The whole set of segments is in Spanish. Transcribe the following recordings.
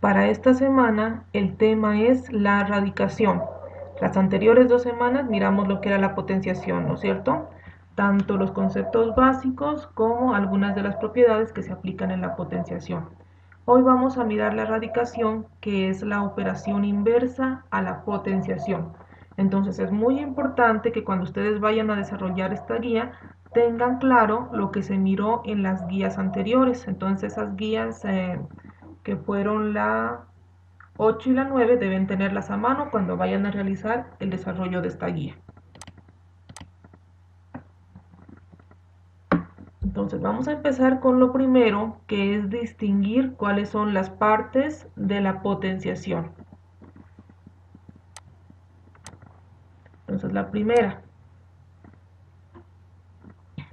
Para esta semana el tema es la radicación. Las anteriores 2 semanas miramos lo que era la potenciación, ¿no es cierto? Tanto los conceptos básicos como algunas de las propiedades que se aplican en la potenciación. Hoy vamos a mirar la radicación, que es la operación inversa a la potenciación. Entonces es muy importante que cuando ustedes vayan a desarrollar esta guía tengan claro lo que se miró en las guías anteriores. Entonces esas guías que fueron la 8 y la 9 deben tenerlas a mano cuando vayan a realizar el desarrollo de esta guía. Entonces vamos a empezar con lo primero, que es distinguir cuáles son las partes de la potenciación. Entonces la primera,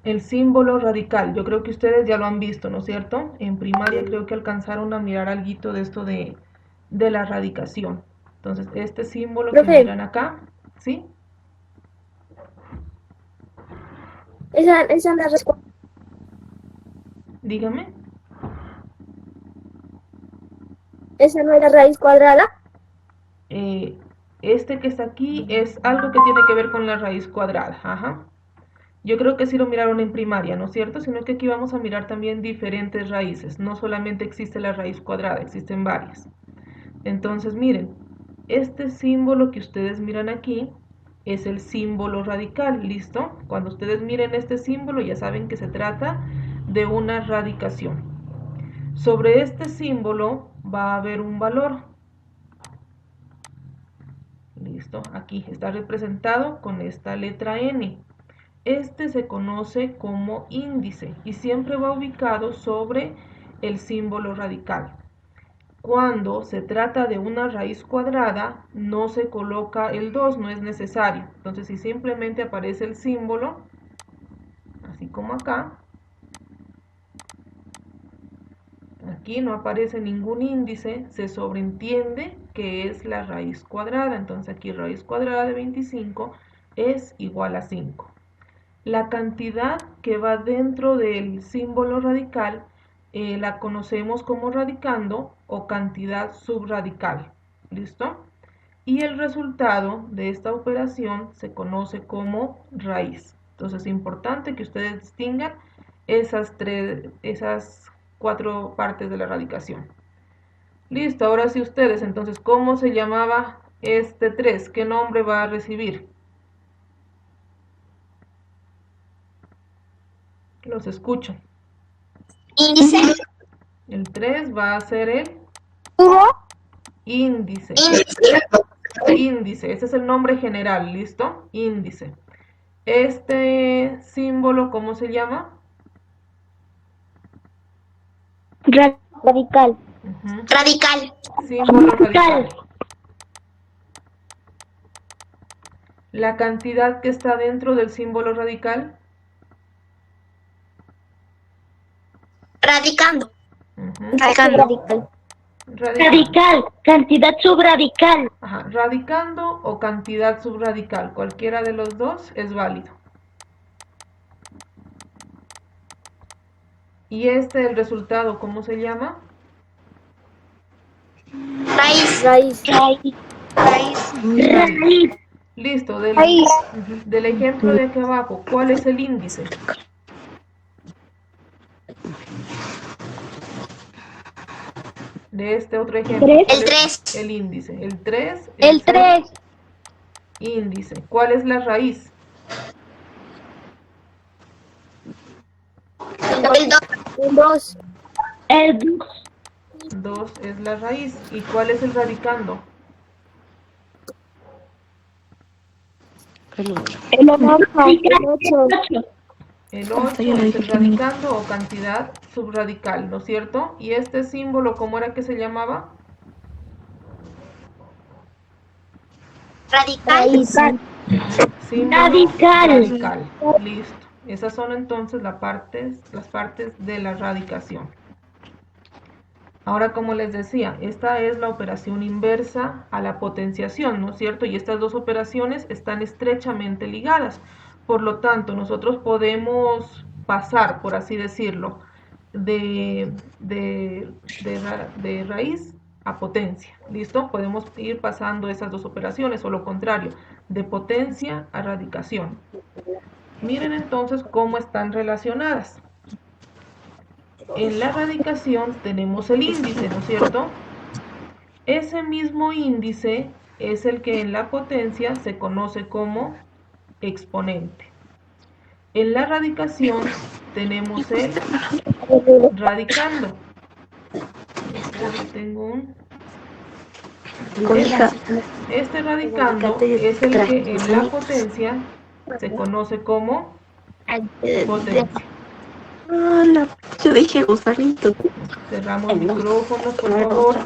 el símbolo radical. Yo creo que ustedes ya lo han visto, ¿no es cierto? En primaria creo que alcanzaron a mirar algo de esto de la radicación. Entonces este símbolo que Profe, miran acá, ¿sí? esa no es Dígame. esa no era raíz cuadrada. Eh, este que está aquí es algo que tiene que ver con la raíz cuadrada. Ajá. Yo creo que sí lo miraron en primaria, ¿no es cierto? Sino que aquí vamos a mirar también diferentes raíces. No solamente existe la raíz cuadrada, existen varias. Entonces, miren, este símbolo que ustedes miran aquí es el símbolo radical, ¿listo? Cuando ustedes miren este símbolo ya saben que se trata de una radicación. Sobre este símbolo va a haber un valor. ¿Listo? Aquí está representado con esta letra N. Este se conoce como índice y siempre va ubicado sobre el símbolo radical. Cuando se trata de una raíz cuadrada, no se coloca el 2, no es necesario. Entonces, si simplemente aparece el símbolo, así como acá, aquí no aparece ningún índice, se sobreentiende que es la raíz cuadrada. Entonces, aquí raíz cuadrada de 25 es igual a 5. La cantidad que va dentro del símbolo radical la conocemos como radicando o cantidad subradical. ¿Listo? Y el resultado de esta operación se conoce como raíz. Entonces es importante que ustedes distingan esas 4 partes de la radicación. Listo, ahora sí ustedes, entonces, ¿cómo se llamaba este 3? ¿Qué nombre va a recibir? Los escucho. Índice. El 3 va a ser el Tubo. índice. Índice. Índice, ese es el nombre general, ¿listo? Índice. Este símbolo, ¿cómo se llama? Radical. Radical. Símbolo radical. La cantidad que está dentro del símbolo radical. Radicando. Radical. Radicando. Cantidad subradical. Ajá, radicando o cantidad subradical. Cualquiera de los dos es válido. Y el resultado, ¿cómo se llama? Raíz. Raíz. Raíz. Listo, Raíz. del ejemplo de aquí abajo, ¿cuál es el índice? De este otro ejemplo, El ¿cuál es 3. el índice? El 3 El es 3. índice. ¿Cuál es la raíz? El 2. El 2. El 2 es la raíz. ¿Y cuál es el radicando? El 8. El 8. El 8 es el radicando o cantidad subradical, ¿no es cierto? Y este símbolo, ¿cómo era que se llamaba? Radical. Símbolo Radical. radical. Listo. Esas son entonces las partes de la radicación. Ahora, como les decía, esta es la operación inversa a la potenciación, ¿no es cierto? Y estas dos operaciones están estrechamente ligadas. Por lo tanto, nosotros podemos pasar, por así decirlo, de raíz a potencia. ¿Listo? Podemos ir pasando esas dos operaciones o lo contrario, de potencia a radicación. Miren entonces cómo están relacionadas. En la radicación tenemos el índice, ¿no es cierto? Ese mismo índice es el que en la potencia se conoce como exponente. En la radicación tenemos el radicando. Tengo un... Este radicando es el que en la potencia se conoce como potencia. Hola, yo dije gusanito. Cerramos micrófonos, por favor.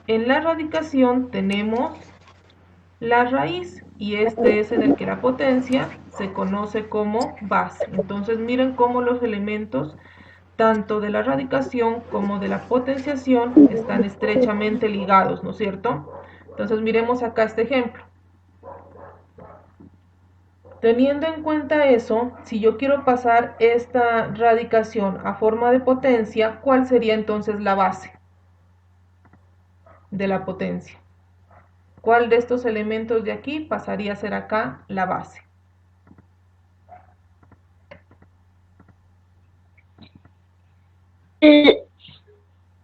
En la radicación tenemos la raíz y este es en el que la potencia se conoce como base. Entonces miren cómo los elementos tanto de la radicación como de la potenciación están estrechamente ligados, ¿no es cierto? Entonces miremos acá este ejemplo. Teniendo en cuenta eso, si yo quiero pasar esta radicación a forma de potencia, ¿cuál sería entonces la base de la potencia? ¿Cuál de estos elementos de aquí pasaría a ser acá la base?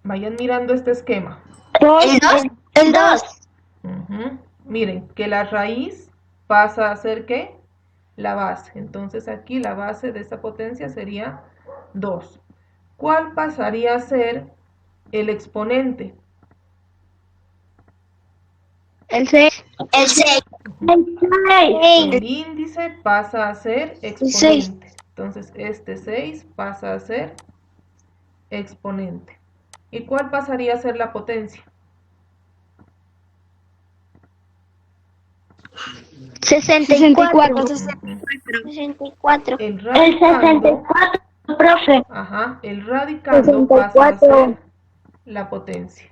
Vayan mirando este esquema. El 2. Miren, que la raíz pasa a ser ¿qué? La base. Entonces aquí la base de esta potencia sería 2. ¿Cuál pasaría a ser el exponente? El 6. El 6. El índice pasa a ser exponente. Entonces este 6 pasa a ser exponente. ¿Y cuál pasaría a ser la potencia? 64. 64. El El radicando, 64, profe. el radicando pasa a ser la potencia.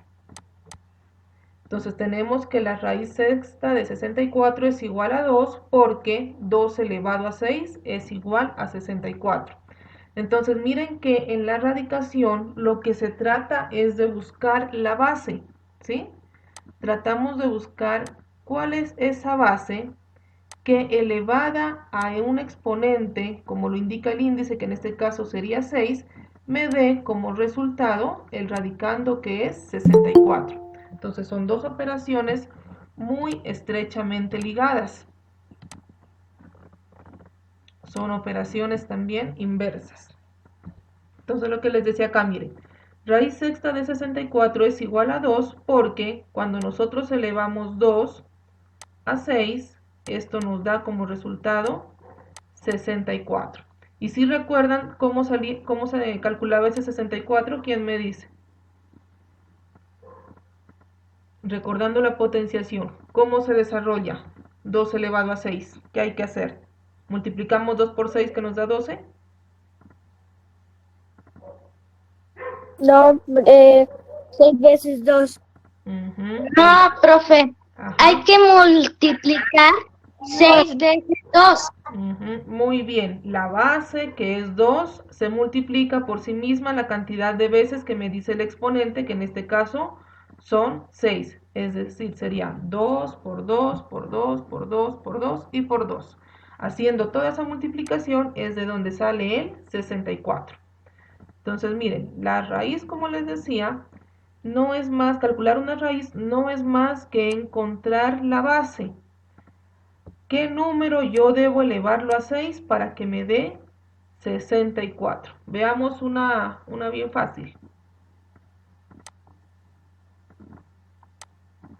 Entonces tenemos que la raíz sexta de 64 es igual a 2 porque 2 elevado a 6 es igual a 64. Entonces miren que en la radicación lo que se trata es de buscar la base, ¿sí? Tratamos de buscar cuál es esa base que elevada a un exponente, como lo indica el índice, que en este caso sería 6, me dé como resultado el radicando que es 64. Entonces son dos operaciones muy estrechamente ligadas. Son operaciones también inversas. Entonces lo que les decía acá, miren, raíz sexta de 64 es igual a 2 porque cuando nosotros elevamos 2 a 6, esto nos da como resultado 64. Y si recuerdan cómo se calculaba ese 64, ¿quién me dice? Recordando la potenciación, ¿cómo se desarrolla 2 elevado a 6? ¿Qué hay que hacer? ¿Multiplicamos 2 por 6 que nos da 12? No, 6 veces 2. No, profe. Ajá. Hay que multiplicar 6 veces 2. Muy bien, la base que es 2 se multiplica por sí misma la cantidad de veces que me dice el exponente, que en este caso son 6, es decir, sería 2 por 2 por 2 por 2 por 2 y por 2. Haciendo toda esa multiplicación es de donde sale el 64. Entonces miren, la raíz, como les decía, no es más, calcular una raíz no es más que encontrar la base. ¿Qué número yo debo elevarlo a 6 para que me dé 64? Veamos una bien fácil.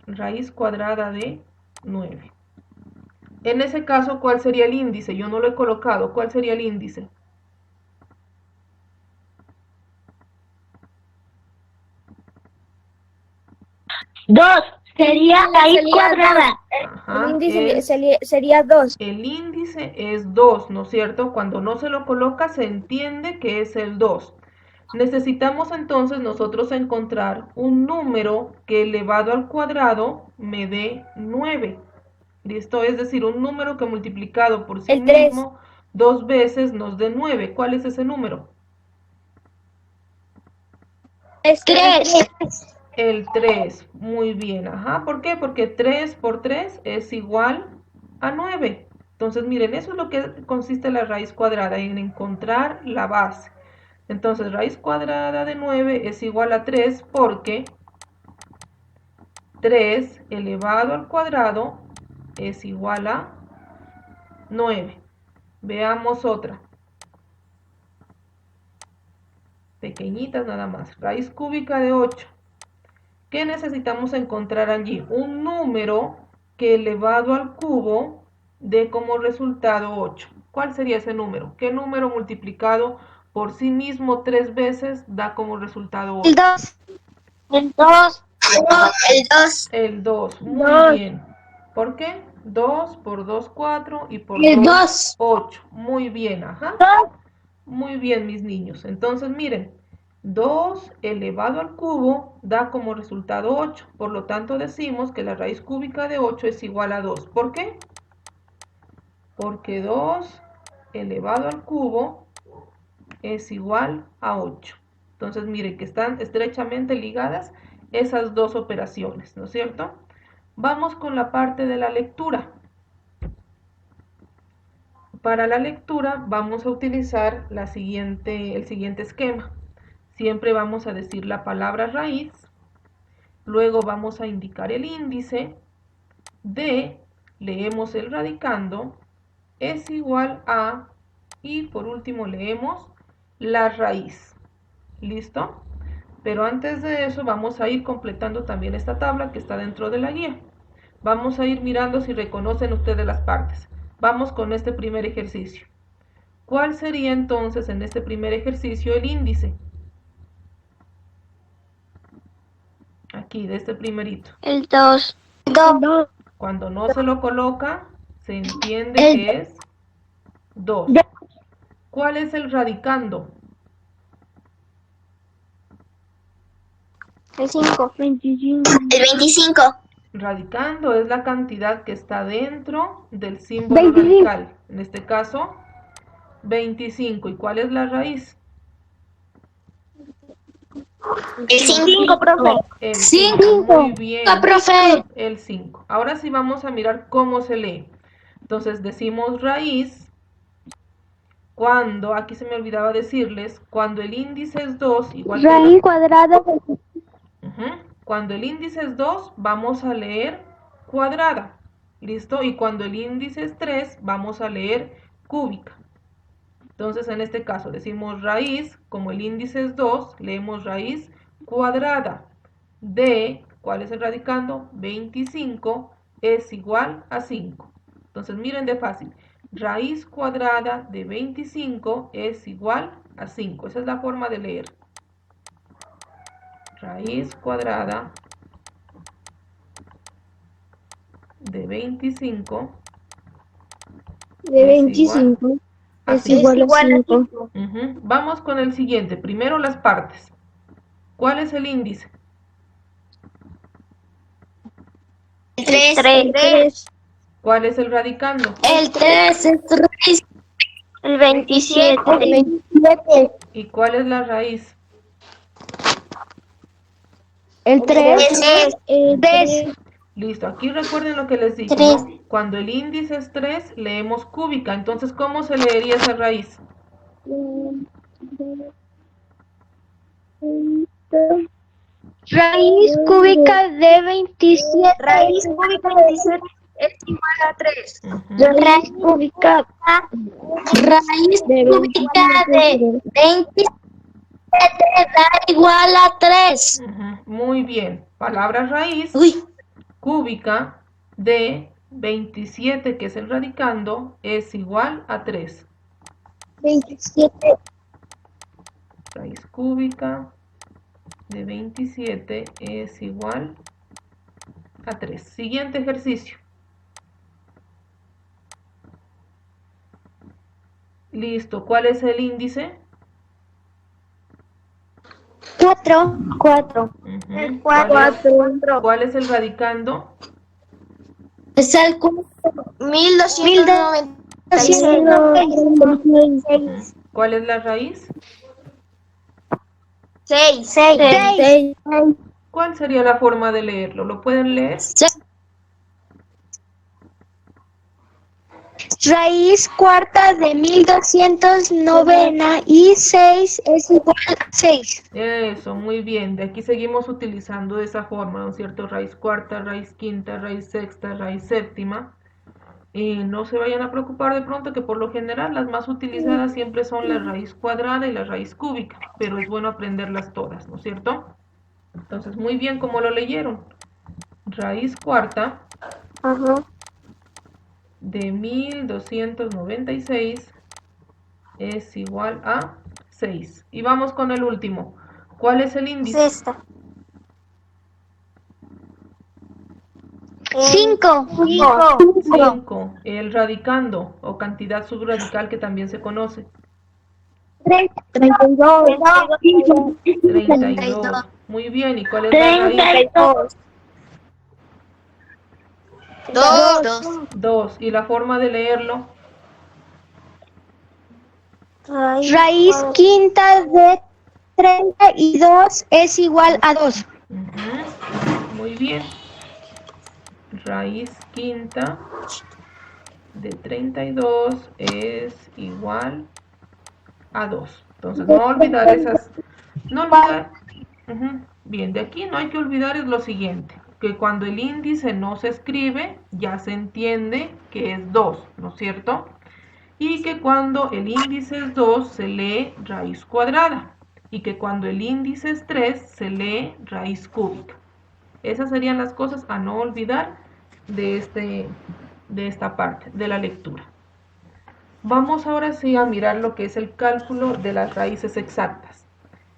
Raíz cuadrada de 9. En ese caso, ¿cuál sería el índice? Yo no lo he colocado. ¿Cuál sería el índice? 2 sería raíz cuadrada. Ajá, El índice sería 2. el índice es 2, ¿no es cierto? Cuando no se lo coloca se entiende que es el 2. Necesitamos entonces nosotros encontrar un número que elevado al cuadrado me dé 9. ¿Listo? Es decir, un número que multiplicado por sí El 3. mismo 2 veces nos dé 9. ¿Cuál es ese número? 3. El 3, muy bien, ajá. ¿Por qué? Porque 3 por 3 es igual a 9. Entonces, miren, eso es lo que consiste la raíz cuadrada, en encontrar la base. Entonces, raíz cuadrada de 9 es igual a 3 porque 3 elevado al cuadrado es igual a 9. Veamos otra. Pequeñitas nada más. Raíz cúbica de 8. ¿Qué necesitamos encontrar allí? Un número que elevado al cubo dé como resultado 8. ¿Cuál sería ese número? ¿Qué número multiplicado por sí mismo 3 veces da como resultado 8? El 2. El 2. El 2. El 2, muy Dos. bien. ¿Por qué? 2 por 2, 4 y por El 2, 2. 8. Muy bien, ajá. Muy bien, mis niños. Entonces, miren, 2 elevado al cubo da como resultado 8. Por lo tanto, decimos que la raíz cúbica de 8 es igual a 2. ¿Por qué? Porque 2 elevado al cubo es igual a 8. Entonces, miren que están estrechamente ligadas esas dos operaciones, ¿no es cierto? Vamos con la parte de la lectura. Para la lectura vamos a utilizar el siguiente esquema. Siempre vamos a decir la palabra raíz, luego vamos a indicar el índice, D, leemos el radicando, es igual a, y por último leemos la raíz. ¿Listo? Pero antes de eso vamos a ir completando también esta tabla que está dentro de la guía. Vamos a ir mirando si reconocen ustedes las partes. Vamos con este primer ejercicio. ¿Cuál sería entonces en este primer ejercicio el índice? Aquí, de este primerito. El 2. Cuando no se lo coloca, se entiende que es 2. ¿Cuál es el radicando? El 5. 25. El 25. Radicando es la cantidad que está dentro del símbolo radical. En este caso, 25. ¿Y cuál es la raíz? El 5, profe. El 5. 5. Muy bien. Profe. El 5. Ahora sí vamos a mirar cómo se lee. Entonces decimos raíz cuando, aquí se me olvidaba decirles, cuando el índice es 2, igual que Raíz cuadrada. cuando el índice es 2, vamos a leer cuadrada. ¿Listo? Y cuando el índice es 3, vamos a leer cúbica. Entonces, en este caso, decimos raíz, como el índice es 2, leemos raíz cuadrada de, ¿cuál es el radicando? 25 es igual a 5. Entonces, miren de fácil. Raíz cuadrada de 25 es igual a 5. Esa es la forma de leer. Raíz cuadrada de 25 De 25 es igual a 5. Vamos con el siguiente. Primero las partes. ¿Cuál es el índice? El 3. ¿Cuál es el radicando? El 3 es raíz. El 27. ¿Y cuál es la raíz? El 3 El 3. Listo, aquí recuerden lo que les dije, Tres. ¿no? Cuando el índice es 3, leemos cúbica. Entonces, ¿cómo se leería esa raíz? Raíz cúbica de 27. Raíz cúbica de 27 es igual a 3. Raíz cúbica Raíz cúbica de 27 da igual a 3. Muy bien. Palabra raíz cúbica de 27, que es el radicando, es igual a 3. 27. Raíz cúbica de 27 es igual a 3. Siguiente ejercicio. Listo. ¿Cuál es el índice? 4. 4. ¿Cuál es el radicando? Es el 1296. ¿Cuál es la raíz? 6. ¿Cuál sería la forma de leerlo? ¿Lo pueden leer? Raíz cuarta de 1209 y 6 es igual a 6. Eso, muy bien. De aquí seguimos utilizando de esa forma, ¿no es cierto? Raíz cuarta, raíz quinta, raíz sexta, raíz séptima. No se vayan a preocupar de pronto que por lo general las más utilizadas siempre son la raíz cuadrada y la raíz cúbica, pero es bueno aprenderlas todas, ¿no es cierto? Entonces, muy bien como lo leyeron. Raíz cuarta Ajá. de 1296 es igual a 6. Y vamos con el último. ¿Cuál es el índice? Sexta. 5. 5. El radicando o cantidad subradical que también se conoce. 32. 32. Muy bien. ¿Y cuál es la raíz? 2. 2. ¿Y la forma de leerlo? Raíz quinta de 32 es igual a 2. Muy bien. Raíz quinta de 32 es igual a 2. Entonces, no olvidar esas. No olvidar. Bien, de aquí no hay que olvidar es lo siguiente, que cuando el índice no se escribe, ya se entiende que es 2, ¿no es cierto? Y que cuando el índice es 2 se lee raíz cuadrada y que cuando el índice es 3 se lee raíz cúbica. Esas serían las cosas a no olvidar de esta parte de la lectura. Vamos ahora sí a mirar lo que es el cálculo de las raíces exactas.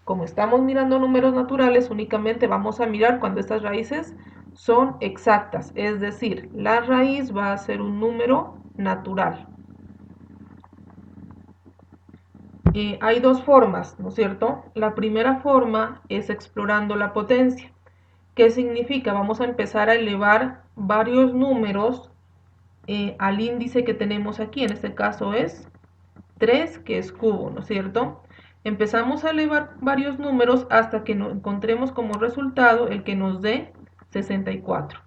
Como estamos mirando números naturales, únicamente vamos a mirar cuando estas raíces son exactas, es decir, la raíz va a ser un número natural. Hay dos formas, ¿no es cierto? La primera forma es explorando la potencia. ¿Qué significa? Vamos a empezar a elevar varios números al índice que tenemos aquí. En este caso es 3, que es cubo, ¿no es cierto? Empezamos a elevar varios números hasta que encontremos como resultado el que nos dé 64.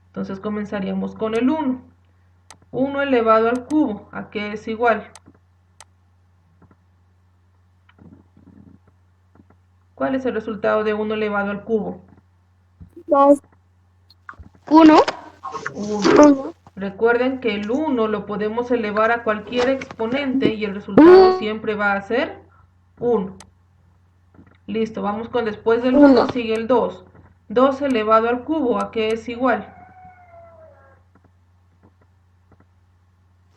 Entonces comenzaríamos con el 1. 1 elevado al cubo, ¿a qué es igual? ¿Cuál es el resultado de 1 elevado al cubo? 1. 1. Recuerden que el 1 lo podemos elevar a cualquier exponente y el resultado siempre va a ser 1. Listo, vamos con después del 1 sigue el 2. 2 elevado al cubo, ¿a qué es igual?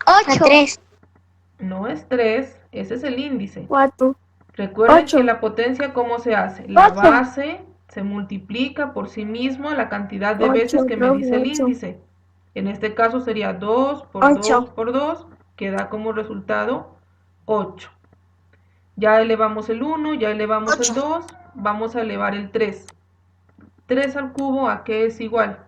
8. 3. No es 3, ese es el índice. 4. Recuerden 8. que la potencia, ¿cómo se hace? La base se multiplica por sí mismo la cantidad de veces que me dice el índice. En este caso sería 2 por 2 por 2, que da como resultado 8. Ya elevamos el 1, ya elevamos el 2, vamos a elevar el 3. 3 al cubo, ¿a qué es igual?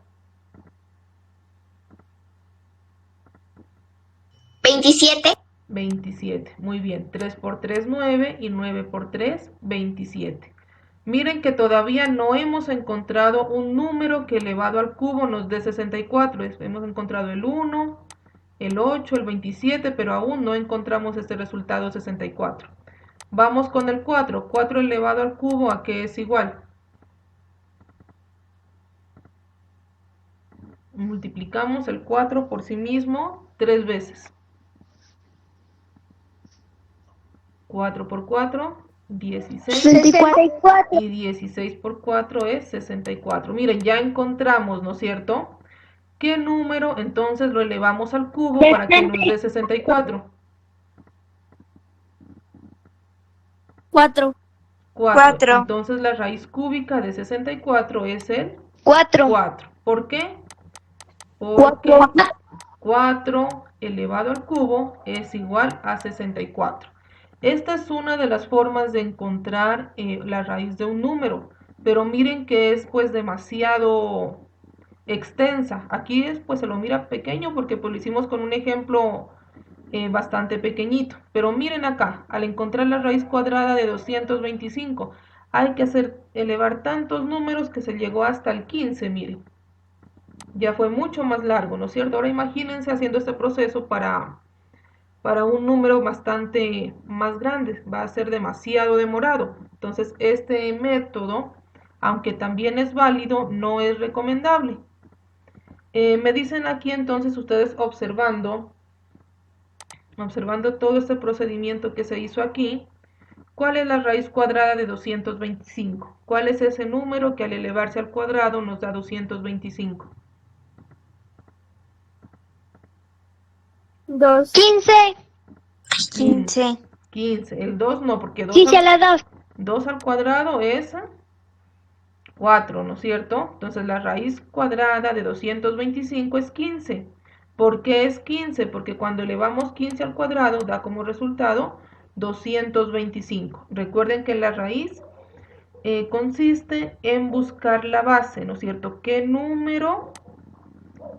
27. 27. Muy bien. 3 por 3, 9 y 9 por 3, 27. Miren que todavía no hemos encontrado un número que elevado al cubo nos dé 64. Hemos encontrado el 1, el 8, el 27, pero aún no encontramos este resultado 64. Vamos con el 4. 4 elevado al cubo, ¿a qué es igual? Multiplicamos el 4 por sí mismo 3 veces. 4 por 4, 16. 64. Y 16 por 4 es 64. Miren, ya encontramos, ¿no es cierto? ¿Qué número entonces lo elevamos al cubo para que nos dé 64? 4. 4. Entonces la raíz cúbica de 64 es el 4. 4. ¿Por qué? Porque 4 elevado al cubo es igual a 64. Esta es una de las formas de encontrar la raíz de un número, pero miren que es pues demasiado extensa. Aquí es pues se lo mira pequeño porque pues lo hicimos con un ejemplo bastante pequeñito. Pero miren acá, al encontrar la raíz cuadrada de 225, hay que elevar tantos números que se llegó hasta el 15, miren. Ya fue mucho más largo, ¿no es cierto? Ahora imagínense haciendo este proceso para un número bastante más grande, va a ser demasiado demorado. Entonces este método, aunque también es válido, no es recomendable. Me dicen aquí entonces ustedes observando todo este procedimiento que se hizo aquí, ¿cuál es la raíz cuadrada de 225? ¿Cuál es ese número que al elevarse al cuadrado nos da 225? 2. 15. 15. 15. El 2 no, porque 15 a la 2. 2 al cuadrado es 4, ¿no es cierto? Entonces la raíz cuadrada de 225 es 15. ¿Por qué es 15? Porque cuando elevamos 15 al cuadrado da como resultado 225. Recuerden que la raíz consiste en buscar la base, ¿no es cierto? ¿Qué número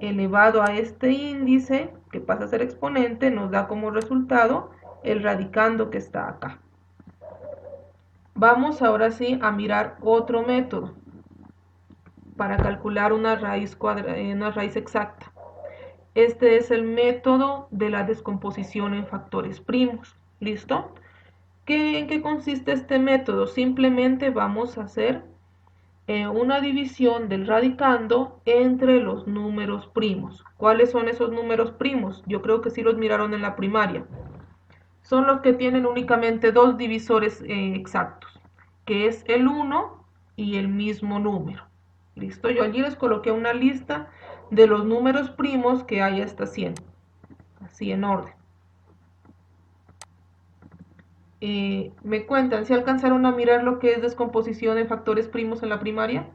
elevado a este índice, que pasa a ser exponente, nos da como resultado el radicando que está acá? Vamos ahora sí a mirar otro método para calcular una raíz exacta. Este es el método de la descomposición en factores primos. ¿Listo? ¿En qué consiste este método? Simplemente vamos a hacer una división del radicando entre los números primos. ¿Cuáles son esos números primos? Yo creo que sí los miraron en la primaria. Son los que tienen únicamente dos divisores exactos, que es el 1 y el mismo número. ¿Listo? Yo allí les coloqué una lista de los números primos que hay hasta 100, así en orden. ¿Me cuentan si alcanzaron a mirar lo que es descomposición en factores primos en la primaria?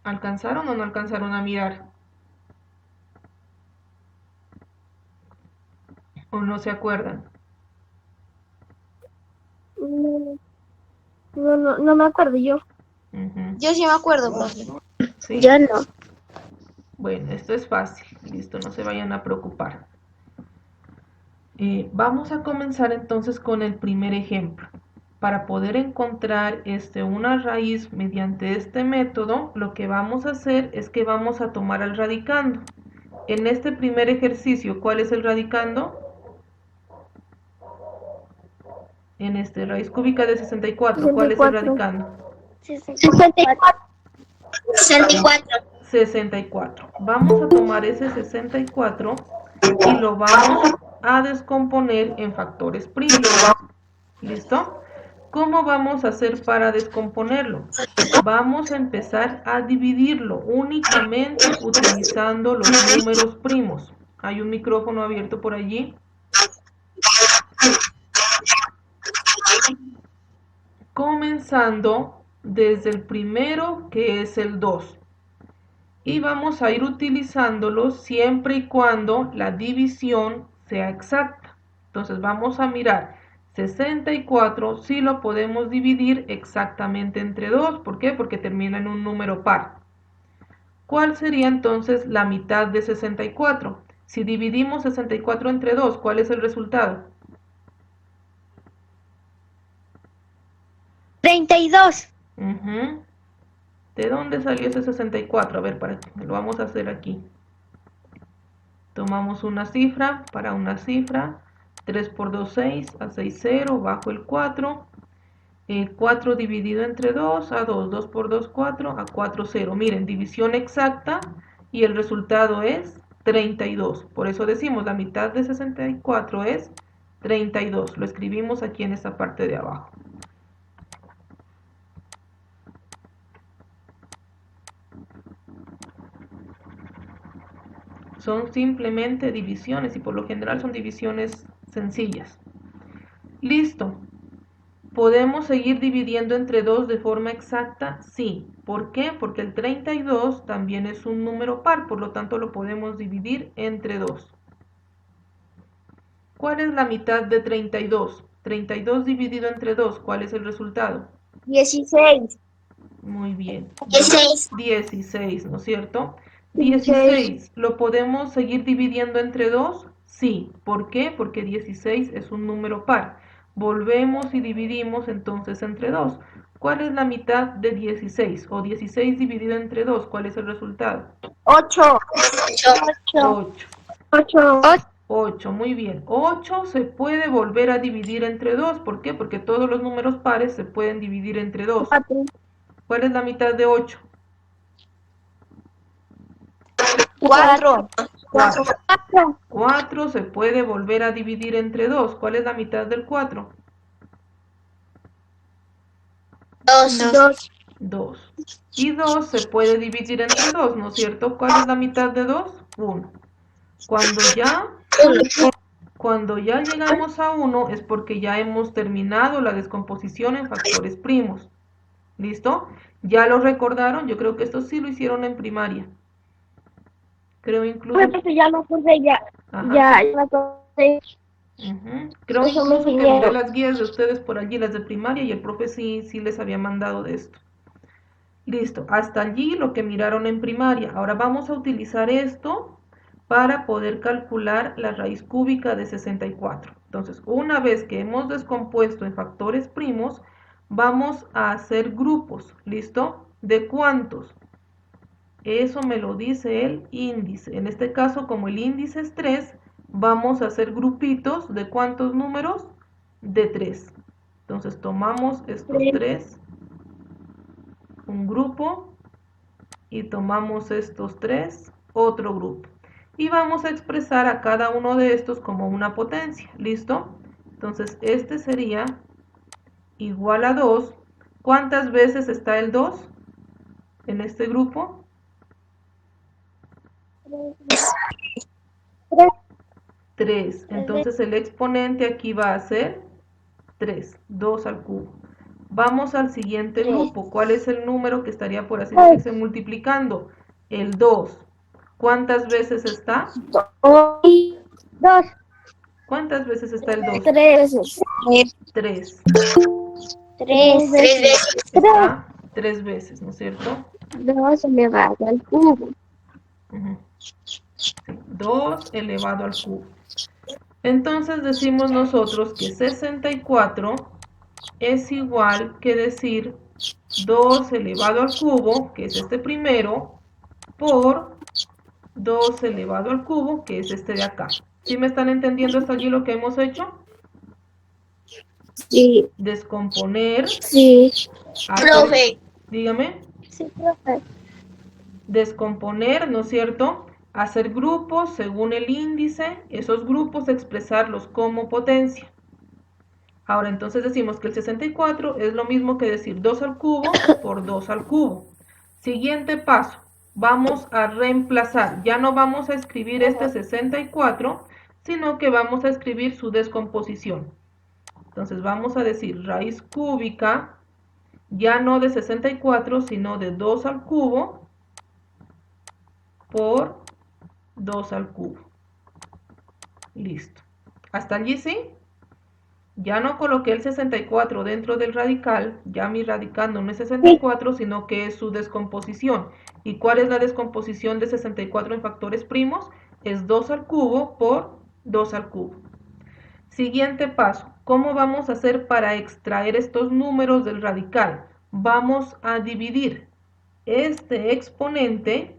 ¿Alcanzaron o no alcanzaron a mirar? ¿O no se acuerdan? No me acuerdo yo. Yo sí me acuerdo, profe. ¿Sí? Yo no. Bueno, esto es fácil, listo, no se vayan a preocupar. Vamos a comenzar entonces con el primer ejemplo. Para poder encontrar una raíz mediante este método, lo que vamos a hacer es que vamos a tomar al radicando. En este primer ejercicio, ¿cuál es el radicando? En este raíz cúbica de 64, ¿cuál es el radicando? 64. 64. Vamos a tomar ese 64 y lo vamos a descomponer en factores primos. ¿Listo? ¿Cómo vamos a hacer para descomponerlo? Vamos a empezar a dividirlo únicamente utilizando los números primos. Hay un micrófono abierto por allí. Comenzando desde el primero, que es el 2. Y vamos a ir utilizándolo siempre y cuando la división sea exacta. Entonces vamos a mirar 64 si lo podemos dividir exactamente entre 2. ¿Por qué? Porque termina en un número par. ¿Cuál sería entonces la mitad de 64? Si dividimos 64 entre 2, ¿cuál es el resultado? 32. ¿De dónde salió ese 64? A ver, lo vamos a hacer aquí. Tomamos una cifra para una cifra. 3 por 2, 6. A 6, 0. Bajo el 4. 4 dividido entre 2. A 2. 2 por 2, 4. A 4, 0. Miren, división exacta. Y el resultado es 32. Por eso decimos la mitad de 64 es 32. Lo escribimos aquí en esta parte de abajo. Son simplemente divisiones y por lo general son divisiones sencillas. Listo. ¿Podemos seguir dividiendo entre 2 de forma exacta? Sí. ¿Por qué? Porque el 32 también es un número par, por lo tanto lo podemos dividir entre 2. ¿Cuál es la mitad de 32? 32 dividido entre 2, ¿cuál es el resultado? 16. Muy bien. 16. 16, ¿no es cierto? 16. ¿Lo podemos seguir dividiendo entre 2? Sí, ¿por qué? Porque 16 es un número par. Volvemos y dividimos entonces entre 2. ¿Cuál es la mitad de 16? O 16 dividido entre 2, ¿cuál es el resultado? 8. 8. 8. 8, muy bien. 8 se puede volver a dividir entre 2. ¿Por qué? Porque todos los números pares se pueden dividir entre 2. 4. ¿Cuál es la mitad de 8? 4. 4. 4 se puede volver a dividir entre 2. ¿Cuál es la mitad del 4? 2. 2. Y 2 se puede dividir entre 2, ¿no es cierto? ¿Cuál es la mitad de 2? 1. Cuando ya llegamos a 1 es porque ya hemos terminado la descomposición en factores primos. ¿Listo? ¿Ya lo recordaron? Yo creo que esto sí lo hicieron en primaria. Creo incluso... Ya lo puse, ya. Ajá. Ya lo acordé. Creo Eso me incluso que enseñaron. miré las guías de ustedes por allí, las de primaria, y el profe sí les había mandado de esto. Listo, hasta allí lo que miraron en primaria. Ahora vamos a utilizar esto para poder calcular la raíz cúbica de 64. Entonces, una vez que hemos descompuesto en factores primos, vamos a hacer grupos, ¿listo? ¿De cuántos? Eso me lo dice el índice. En este caso, como el índice es 3, vamos a hacer grupitos de ¿cuántos números? De 3. Entonces tomamos estos 3, un grupo, y tomamos estos 3, otro grupo. Y vamos a expresar a cada uno de estos como una potencia. ¿Listo? Entonces este sería igual a 2. ¿Cuántas veces está el 2 en este grupo? 3. Entonces el exponente aquí va a ser 3, 2 al cubo. Vamos al siguiente grupo. ¿Cuál es el número que estaría, por así decirse, multiplicando? El 2. ¿Cuántas veces está? 2. ¿Cuántas veces está el 2? 3. 3. 3 veces. Está 3 veces, ¿no es cierto? 2 elevado al cubo. 2 elevado al cubo. Entonces decimos nosotros que 64 es igual que decir 2 elevado al cubo, que es este primero, por 2 elevado al cubo, que es este de acá. ¿Sí me están entendiendo hasta allí lo que hemos hecho? Sí. Descomponer. Sí. Profe. Dígame. Sí, profe. Descomponer, ¿no es cierto? Hacer grupos según el índice, esos grupos expresarlos como potencia. Ahora entonces decimos que el 64 es lo mismo que decir 2 al cubo por 2 al cubo. Siguiente paso, vamos a reemplazar, ya no vamos a escribir este 64, sino que vamos a escribir su descomposición. Entonces vamos a decir raíz cúbica, ya no de 64, sino de 2 al cubo por 2 al cubo. Listo. ¿Hasta allí sí? Ya no coloqué el 64 dentro del radical, ya mi radical no es 64, sino que es su descomposición. ¿Y cuál es la descomposición de 64 en factores primos? Es 2 al cubo por 2 al cubo. Siguiente paso, ¿cómo vamos a hacer para extraer estos números del radical? Vamos a dividir este exponente,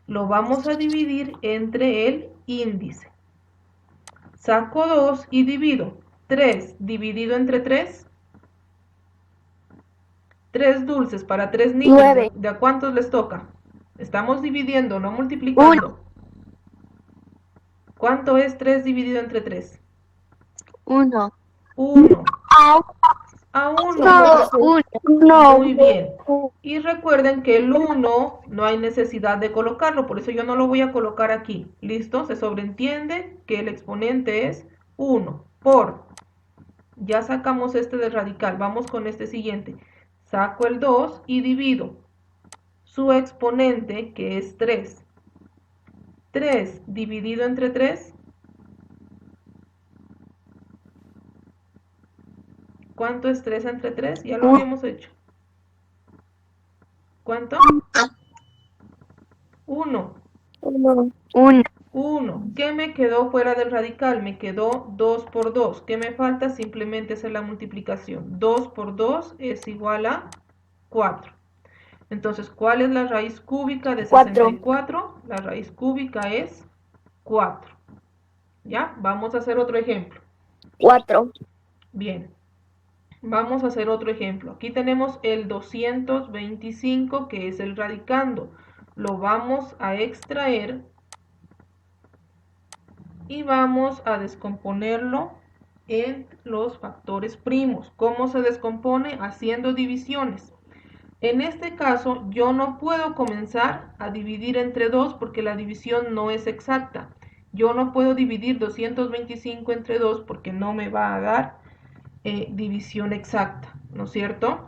lo vamos a dividir entre el índice. Saco 2 y divido. 3 dividido entre 3. 3 dulces para 3 niños. 9. ¿De a cuántos les toca? Estamos dividiendo, no multiplicando. 1. ¿Cuánto es 3 dividido entre 3? 1. 1. A 1. No. Muy bien. Y recuerden que el 1 no hay necesidad de colocarlo, por eso yo no lo voy a colocar aquí. ¿Listo? Se sobreentiende que el exponente es 1 por... Ya sacamos este del radical, vamos con este siguiente. Saco el 2 y divido su exponente, que es 3. 3 dividido entre 3. ¿Cuánto es 3 entre 3? Ya lo habíamos hecho. ¿Cuánto? 1. 1. 1. ¿Qué me quedó fuera del radical? Me quedó 2 por 2. ¿Qué me falta? Simplemente hacer la multiplicación. 2 por 2 es igual a 4. Entonces, ¿cuál es la raíz cúbica de 64? La raíz cúbica es 4. ¿Ya? Vamos a hacer otro ejemplo. 4. Bien. Vamos a hacer otro ejemplo. Aquí tenemos el 225, que es el radicando. Lo vamos a extraer y vamos a descomponerlo en los factores primos. ¿Cómo se descompone? Haciendo divisiones. En este caso, yo no puedo comenzar a dividir entre 2 porque la división no es exacta. Yo no puedo dividir 225 entre 2 porque no me va a dar división exacta, ¿no es cierto?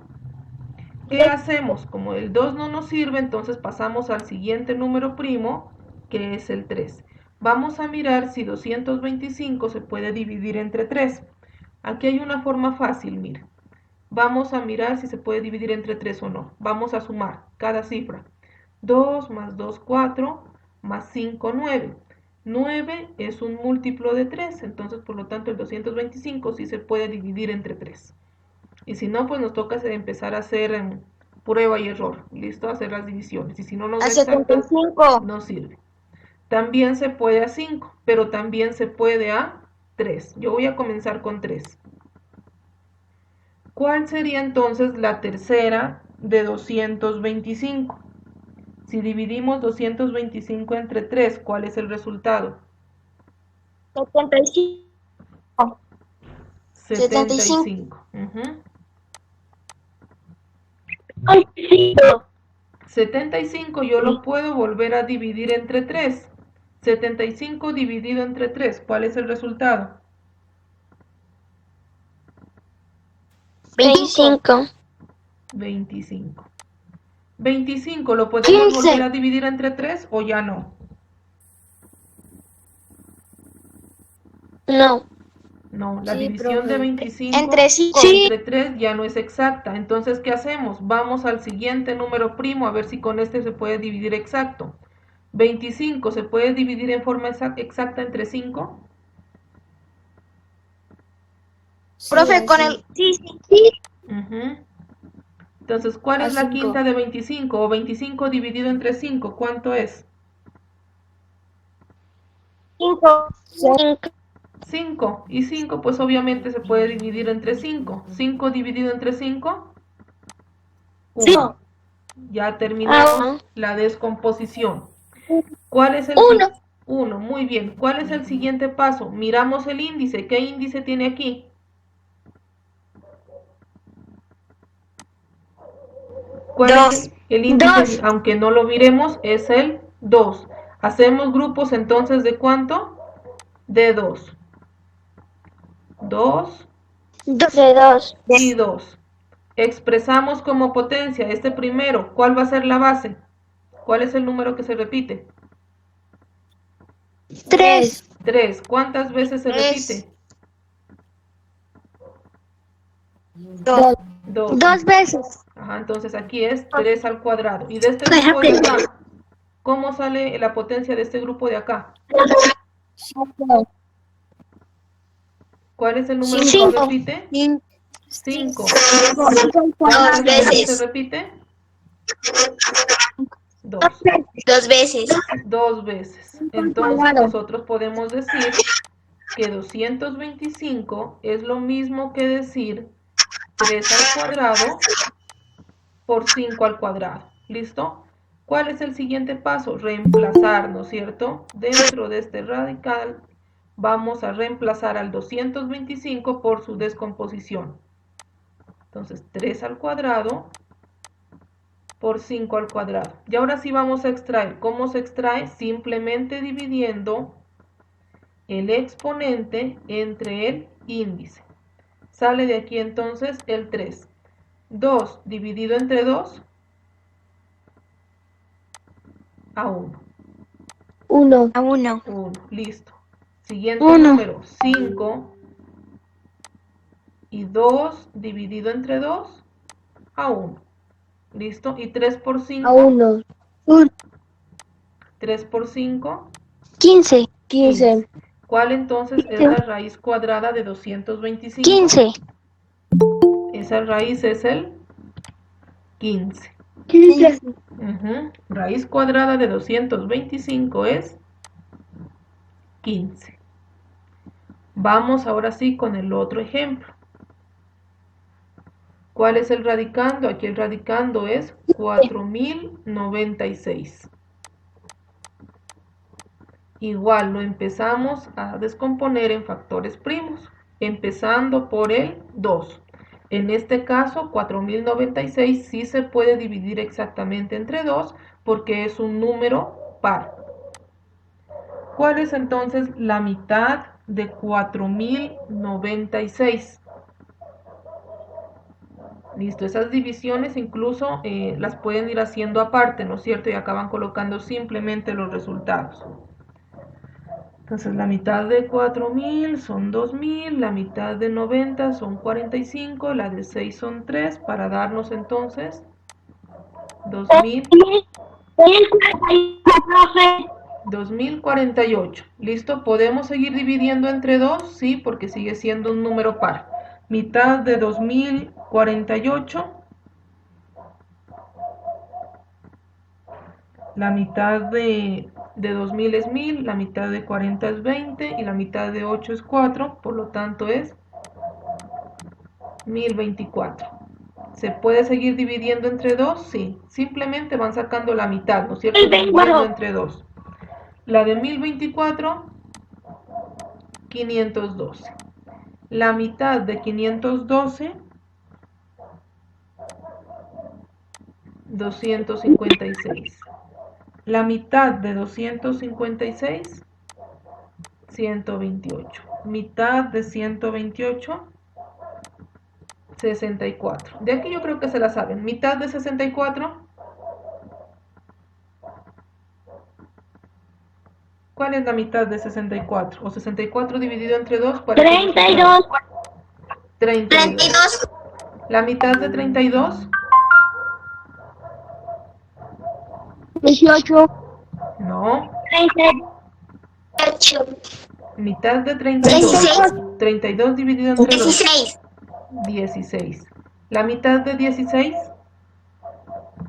¿Qué hacemos? Como el 2 no nos sirve, entonces pasamos al siguiente número primo, que es el 3. Vamos a mirar si 225 se puede dividir entre 3. Aquí hay una forma fácil, mira. Vamos a mirar si se puede dividir entre 3 o no. Vamos a sumar cada cifra. 2 más 2, 4, más 5, 9. 9 es un múltiplo de 3, entonces por lo tanto el 225 sí se puede dividir entre 3. Y si no, pues nos toca empezar a hacer prueba y error. ¿Listo? Hacer las divisiones. Y si no nos da exactas, no sirve. También se puede a 5, pero también se puede a 3. Yo voy a comenzar con 3. ¿Cuál sería entonces la tercera de 225? Si dividimos 225 entre 3, ¿cuál es el resultado? 75. 75. 75 yo lo puedo volver a dividir entre 3. 75 dividido entre 3, ¿cuál es el resultado? 25. 25. 25, ¿lo podemos 15. volver a dividir entre 3 o ya no? No. No, la Sí, división de profe. 25 Entre 5. entre 3 ya no es exacta. Entonces, ¿qué hacemos? Vamos al siguiente número primo a ver si con este se puede dividir exacto. 25, ¿se puede dividir en forma exacta entre 5? Profe, con el... Sí. Entonces, ¿cuál es la 5. quinta de 25? O 25 dividido entre 5, ¿cuánto es? 5. 5. Y 5, pues obviamente se puede dividir entre 5. 5 dividido entre 5, 1. Ya terminamos la descomposición. ¿Cuál es el 1? Muy bien. ¿Cuál es el siguiente paso? Miramos el índice. ¿Qué índice tiene aquí? ¿Cuál es el índice? Aunque no lo miremos, es el 2. Hacemos grupos entonces ¿de cuánto? De 2. 2 De 2. y 2. Expresamos como potencia este primero. ¿Cuál va a ser la base? ¿Cuál es el número que se repite? 3. 3. ¿Cuántas veces se repite? 2. 2. 2 veces. Ajá, entonces aquí es 3 al cuadrado. Y de este grupo de acá, ¿cómo sale la potencia de este grupo de acá? ¿Cuál es el número que se repite? 5. ¿Cuántas veces se repite? 2. 2 veces. 2 veces. Entonces nosotros podemos decir que 225 es lo mismo que decir 3 al cuadrado por 5 al cuadrado. ¿Listo? ¿Cuál es el siguiente paso? Reemplazar, ¿no es cierto? Dentro de este radical vamos a reemplazar al 225 por su descomposición. Entonces 3 al cuadrado por 5 al cuadrado. Y ahora sí vamos a extraer. ¿Cómo se extrae? Simplemente dividiendo el exponente entre el índice. Sale de aquí entonces el 3. 2 dividido entre 2 a 1. 1. A 1. 1. Listo. Siguiente número. 5 y 2 dividido entre 2 a 1. ¿Listo? Y 3 por 5. A 1. 3 por 5. 15. 15. ¿Cuál entonces es la raíz cuadrada de 225? 15. Esa raíz es el 15. 15. Raíz cuadrada de 225 es 15. Vamos ahora sí con el otro ejemplo. ¿Cuál es el radicando? Aquí el radicando es 4096. Igual lo empezamos a descomponer en factores primos, empezando por el 2. En este caso, 4096 sí se puede dividir exactamente entre 2 porque es un número par. ¿Cuál es entonces la mitad de 4096? Listo, esas divisiones incluso las pueden ir haciendo aparte, ¿no es cierto? Y acaban colocando simplemente los resultados. Entonces la mitad de 4000 son 2000, la mitad de 90 son 45, la de 6 son 3, para darnos entonces 2048. ¿Listo? ¿Podemos seguir dividiendo entre 2? Sí, porque sigue siendo un número par. Mitad de 2048. La mitad de 2000 es 1000, la mitad de 40 es 20 y la mitad de 8 es 4, por lo tanto es 1024. ¿Se puede seguir dividiendo entre 2? Sí, simplemente van sacando la mitad, ¿no es cierto? Dividiendo entre 2. La de 1024, 512. La mitad de 512, 256. La mitad de 256, 128. Mitad de 128, 64. De aquí yo creo que se la saben. Mitad de 64. ¿Cuál es la mitad de 64? O 64 dividido entre 2, ¿cuál es el resultado? 32. La mitad de 32. 18. No. 8. Mitad de 32. 32 dividido entre 2. 16. 16. La mitad de 16.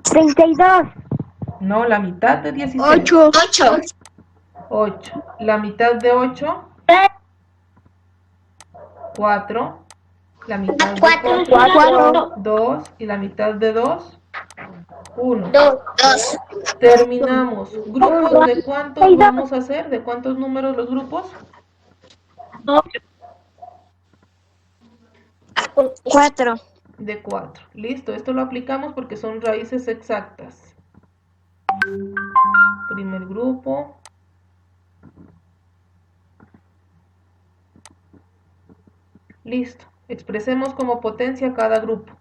32. No, la mitad de 16. 8. 8. 8. La mitad de 8. 4. La mitad de 4. 2. Y la mitad de 2. 1. 2. Terminamos. ¿Grupos de cuántos vamos a hacer? ¿De cuántos números los grupos? 4. De 4. Listo, esto lo aplicamos porque son raíces exactas. Primer grupo. Listo. Expresemos como potencia cada grupo.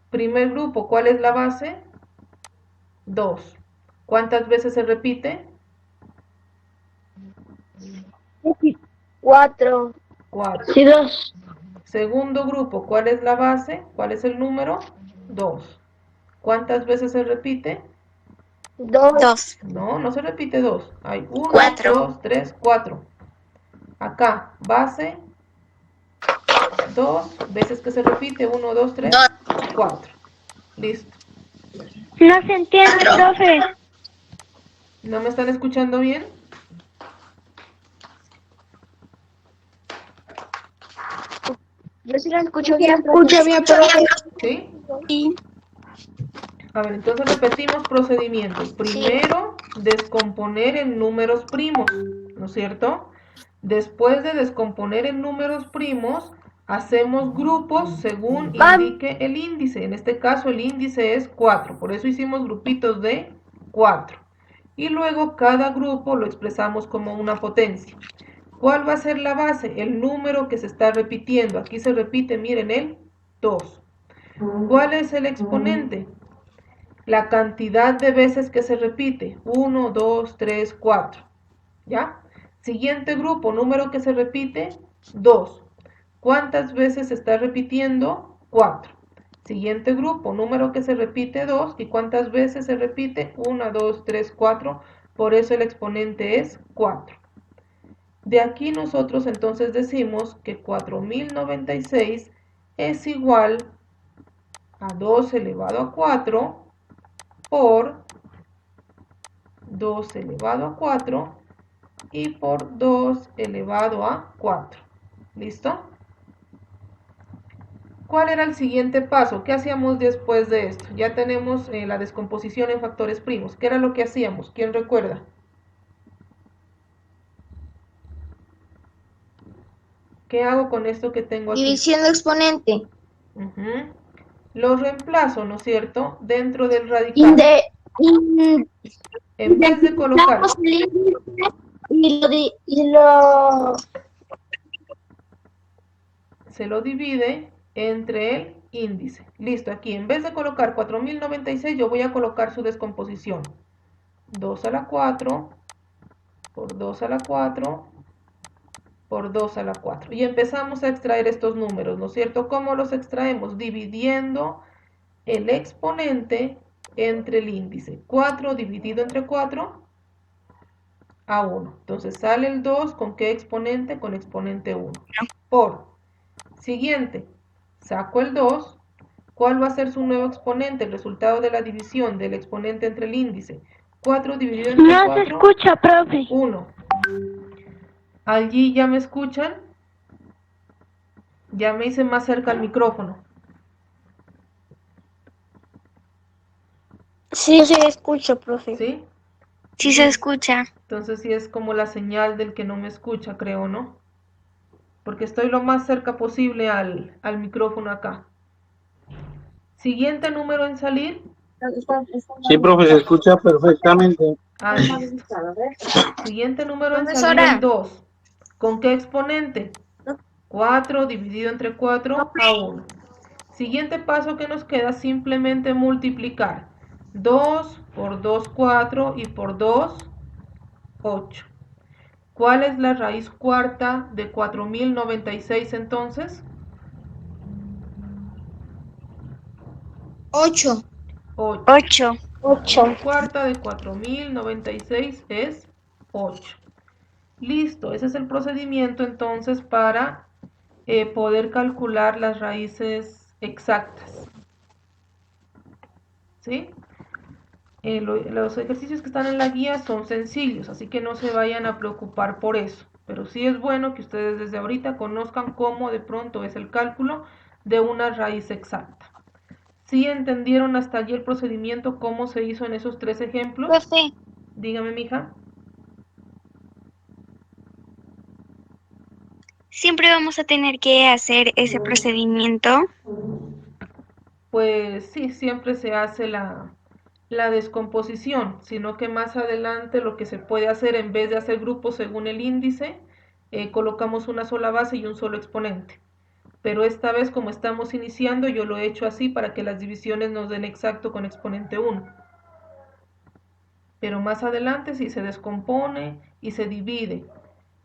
Primer grupo, ¿cuál es la base? 2. ¿Cuántas veces se repite? 4. 4. Sí, 2. Segundo grupo, ¿cuál es la base? ¿Cuál es el número? 2. ¿Cuántas veces se repite? 2. No, no se repite 2. Hay 1, 4. 2, 3, 4. Acá, base 2, veces que se repite 1, 2, 3, 4. Listo. No se entiende, profe. ¿No me están escuchando bien? Yo sí la escucho bien. Escucha bien, profe. ¿Sí? Sí. A ver, entonces repetimos procedimientos. Primero, descomponer en números primos, ¿no es cierto? Después de descomponer en números primos, hacemos grupos según indique el índice. En este caso el índice es 4, por eso hicimos grupitos de 4. Y luego cada grupo lo expresamos como una potencia. ¿Cuál va a ser la base? El número que se está repitiendo. Aquí se repite, miren, el 2. ¿Cuál es el exponente? La cantidad de veces que se repite. 1, 2, 3, 4. ¿Ya? Siguiente grupo, número que se repite, 2. ¿Cuántas veces se está repitiendo? 4. Siguiente grupo, número que se repite, 2. ¿Y cuántas veces se repite? 1, 2, 3, 4. por eso el exponente es 4. De aquí nosotros entonces decimos que 4096 es igual a 2 elevado a 4 por 2 elevado a 4 y por 2 elevado a 4. ¿Listo? ¿Cuál era el siguiente paso? ¿Qué hacíamos después de esto? Ya tenemos la descomposición en factores primos. ¿Qué era lo que hacíamos? ¿Quién recuerda? ¿Qué hago con esto que tengo aquí? División de exponente. Lo reemplazo, ¿no es cierto? Dentro del radical. En vez de colocar, se lo divide entre el índice. Listo, aquí en vez de colocar 4096, yo voy a colocar su descomposición. 2 a la 4 por 2 a la 4 por 2 a la 4. Y empezamos a extraer estos números, ¿no es cierto? ¿Cómo los extraemos? Dividiendo el exponente entre el índice. 4 dividido entre 4 a 1. Entonces sale el 2 con qué exponente? Con exponente 1. Por siguiente, saco el 2. ¿Cuál va a ser su nuevo exponente? El resultado de la división del exponente entre el índice. 4 dividido entre 4. No se escucha, profe. 1. ¿Allí ya me escuchan? Ya me hice más cerca al micrófono. Sí, se escucha, profe. ¿Sí? Sí se escucha. Entonces sí es como la señal del que no me escucha, creo, ¿no? Porque estoy lo más cerca posible al micrófono acá. Siguiente número en salir. Sí, profe, se escucha perfectamente. Ah, listo. Siguiente número en salir, Profesora. el 2. ¿Con qué exponente? 4 dividido entre 4 a 1. Siguiente paso que nos queda, simplemente multiplicar. 2 por 2, 4 y por 2, 8. ¿Cuál es la raíz cuarta de 4096 entonces? 8. 8. 8. Raíz cuarta de 4096 es 8. Listo, ese es el procedimiento entonces para poder calcular las raíces exactas. ¿Sí? Los ejercicios que están en la guía son sencillos, así que no se vayan a preocupar por eso. Pero sí es bueno que ustedes desde ahorita conozcan cómo de pronto es el cálculo de una raíz exacta. ¿Sí entendieron hasta allí el procedimiento, cómo se hizo en esos 3 ejemplos? Profe, Dígame, mija. Siempre vamos a tener que hacer ese procedimiento. Pues sí, siempre se hace la descomposición, sino que más adelante lo que se puede hacer, en vez de hacer grupos según el índice, colocamos una sola base y un solo exponente. Pero esta vez, como estamos iniciando, yo lo he hecho así para que las divisiones nos den exacto con exponente 1. Pero más adelante, si se descompone y se divide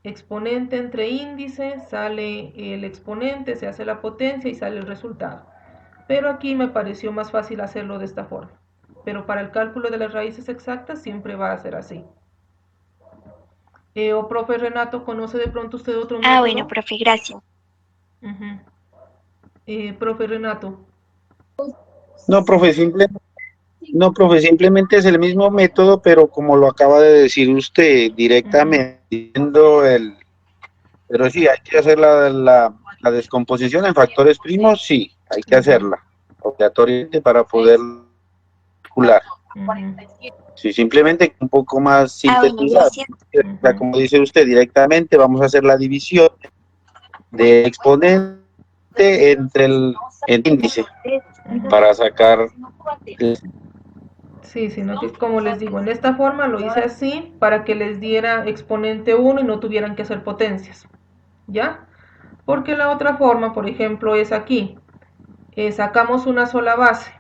exponente entre índice, sale el exponente, se hace la potencia y sale el resultado. Pero aquí me pareció más fácil hacerlo de esta forma. Pero para el cálculo de las raíces exactas siempre va a ser así. O profe Renato, ¿conoce de pronto usted otro método? Ah, bueno, profe, gracias. Profe Renato. No, profe, simplemente es el mismo método, pero como lo acaba de decir usted, directamente viendo el... Pero sí, hay que hacer la descomposición en factores primos, sí, hay que hacerla, obligatoriamente para poder calcular. Sí, simplemente un poco más Ah, bueno, sintetizado. gracias. Como dice usted, directamente vamos a hacer la división de exponente entre el índice para sacar... Sí, sino que como les digo, en esta forma lo hice así para que les diera exponente 1 y no tuvieran que hacer potencias. ¿Ya? Porque la otra forma, por ejemplo, es aquí. Sacamos una sola base.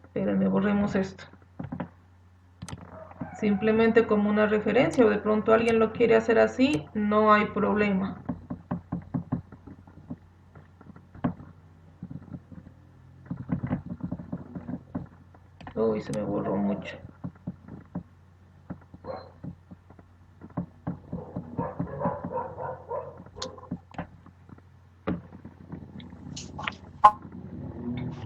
Espérenme, borremos esto. Simplemente como una referencia, o de pronto alguien lo quiere hacer así, no hay problema. Uy, se me borró mucho.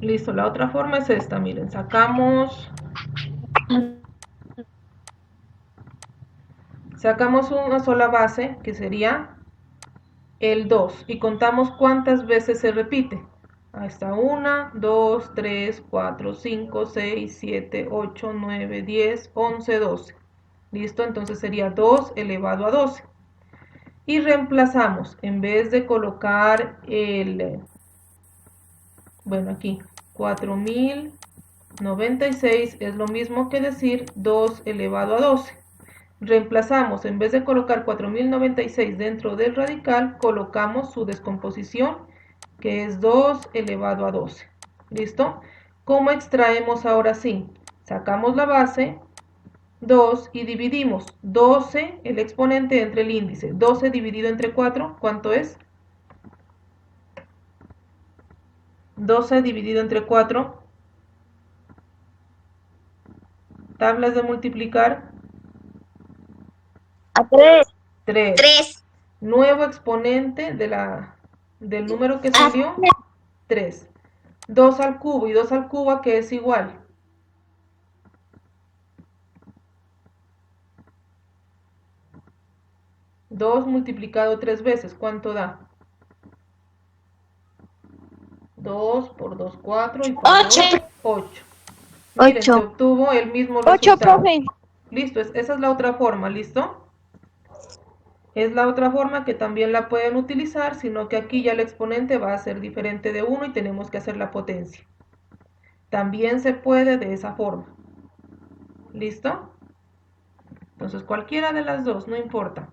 Listo, la otra forma es esta, miren, sacamos una sola base, que sería el 2, y contamos cuántas veces se repite. Ahí está 1, 2, 3, 4, 5, 6, 7, 8, 9, 10, 11, 12. Listo, entonces sería 2 elevado a 12. Y reemplazamos, en vez de colocar aquí, 4096 es lo mismo que decir 2 elevado a 12. Reemplazamos, en vez de colocar 4096 dentro del radical, colocamos su descomposición, que es 2 elevado a 12. ¿Listo? ¿Cómo extraemos ahora sí? Sacamos la base, 2, y dividimos 12, el exponente, entre el índice. 12 dividido entre 4, ¿cuánto es? 12 dividido entre 4. Tablas de multiplicar. A 3. 3. 3. Nuevo exponente del número que salió, 3. 2 al cubo y 2 al cubo, ¿a qué es igual? 2 multiplicado 3 veces, ¿cuánto da? 2 por 2, 4, y por 2, 8. Miren, se obtuvo el mismo resultado. 8, profe. Listo, esa es la otra forma, ¿listo? Es la otra forma que también la pueden utilizar, sino que aquí ya el exponente va a ser diferente de 1 y tenemos que hacer la potencia. También se puede de esa forma. ¿Listo? Entonces cualquiera de las dos, no importa.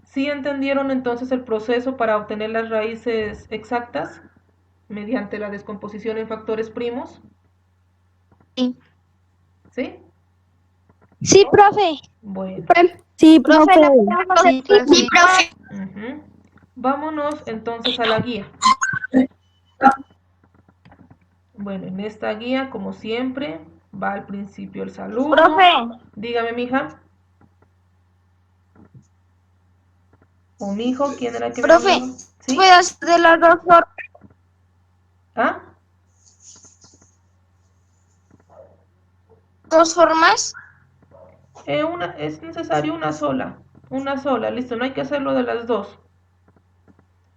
¿Sí entendieron entonces el proceso para obtener las raíces exactas mediante la descomposición en factores primos? Sí. ¿Sí? Sí, profe. Bueno. Sí, Profe, profe. sí, profe. Uh-huh. Vámonos entonces a la guía. Bueno, en esta guía, como siempre, va al principio el saludo. Profe. Dígame, mija. O mijo, ¿quién era que me Profe, hablaba? ¿Sí? ¿puedo hacer de las dos formas? ¿Ah? ¿Dos formas? Es necesario una sola. Una sola, listo, no hay que hacerlo de las dos.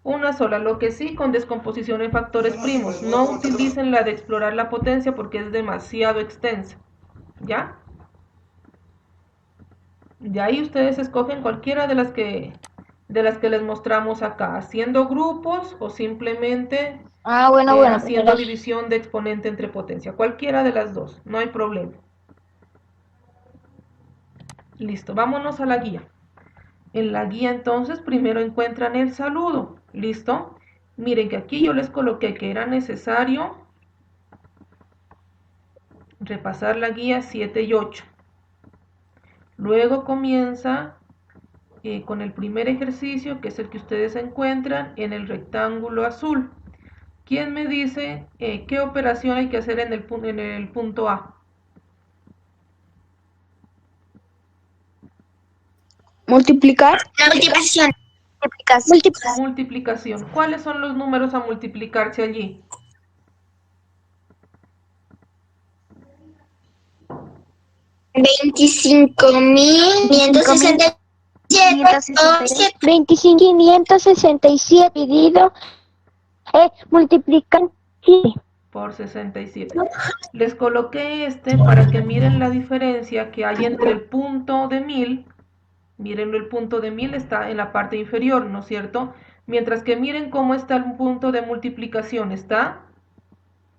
Una sola, lo que sí, con descomposición en factores primos. No utilicen la de explorar la potencia porque es demasiado extensa. ¿Ya? De ahí ustedes escogen cualquiera de las que les mostramos acá, haciendo grupos o simplemente Bueno, haciendo división de exponente entre potencia. Cualquiera de las dos, no hay problema. Listo, vámonos a la guía. En la guía entonces primero encuentran el saludo. ¿Listo? Miren que aquí yo les coloqué que era necesario repasar la guía 7 y 8. Luego comienza con el primer ejercicio, que es el que ustedes encuentran en el rectángulo azul. ¿Quién me dice qué operación hay que hacer en el punto A? ¿Multiplicar? La multiplicación. Multiplicación. ¿Cuáles son los números a multiplicarse allí? $25,567. 25,567 dividido multiplican Por 67. Les coloqué para que miren la diferencia que hay entre el punto de 1000. Mírenlo, el punto de 1000 está en la parte inferior, ¿no es cierto? Mientras que miren cómo está el punto de multiplicación, está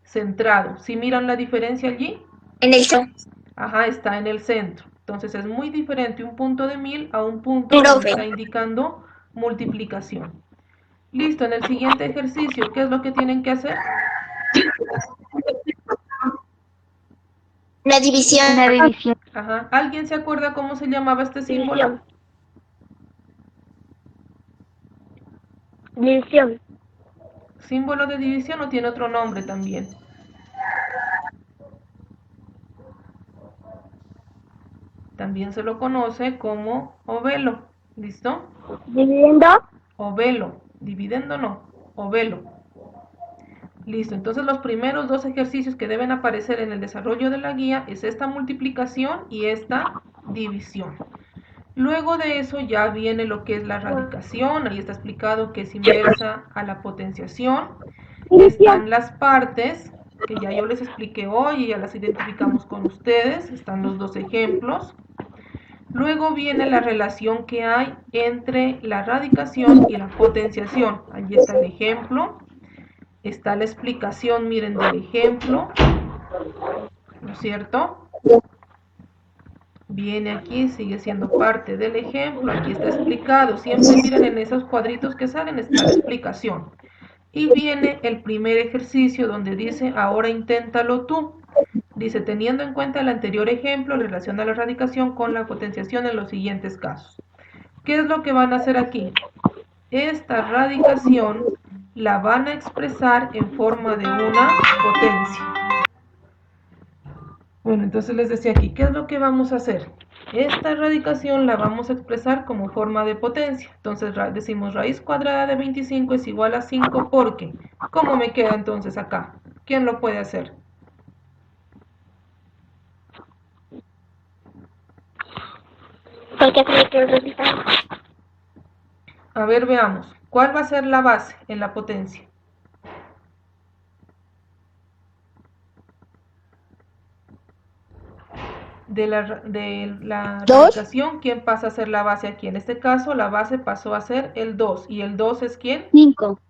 centrado. ¿Sí miran la diferencia allí? En el centro. Ajá, está en el centro. Entonces es muy diferente un punto de 1000 a un punto donde está indicando multiplicación. Listo, en el siguiente ejercicio, ¿qué es lo que tienen que hacer? Una división. Ajá. ¿Alguien se acuerda cómo se llamaba este símbolo? división. ¿Símbolo de división o tiene otro nombre también? También se lo conoce como ovelo. ¿Listo? Dividiendo. Ovelo. Dividendo no. Ovelo. Listo, entonces los primeros dos ejercicios que deben aparecer en el desarrollo de la guía es esta multiplicación y esta división. Luego de eso ya viene lo que es la radicación, ahí está explicado que es inversa a la potenciación. Están las partes, que ya yo les expliqué hoy y ya las identificamos con ustedes, están los dos ejemplos. Luego viene la relación que hay entre la radicación y la potenciación. Allí está el ejemplo, está la explicación, miren, del ejemplo, ¿no es cierto? Viene aquí, sigue siendo parte del ejemplo, aquí está explicado, siempre miren en esos cuadritos que salen, está la explicación. Y viene el primer ejercicio donde dice, ahora inténtalo tú. Dice, teniendo en cuenta el anterior ejemplo, relaciona la radicación con la potenciación en los siguientes casos. ¿Qué es lo que van a hacer aquí? Esta radicación la van a expresar en forma de una potencia. Bueno, entonces les decía aquí, ¿qué es lo que vamos a hacer? Esta radicación la vamos a expresar como forma de potencia. Entonces decimos raíz cuadrada de 25 es igual a 5 porque, ¿cómo me queda entonces acá? ¿Quién lo puede hacer? Porque tiene que realizar. A ver, veamos. ¿Cuál va a ser la base en la potencia? De la ¿Dos? radicación, ¿quién pasa a ser la base aquí? En este caso, la base pasó a ser el 2. ¿Y el 2 es quién? 5.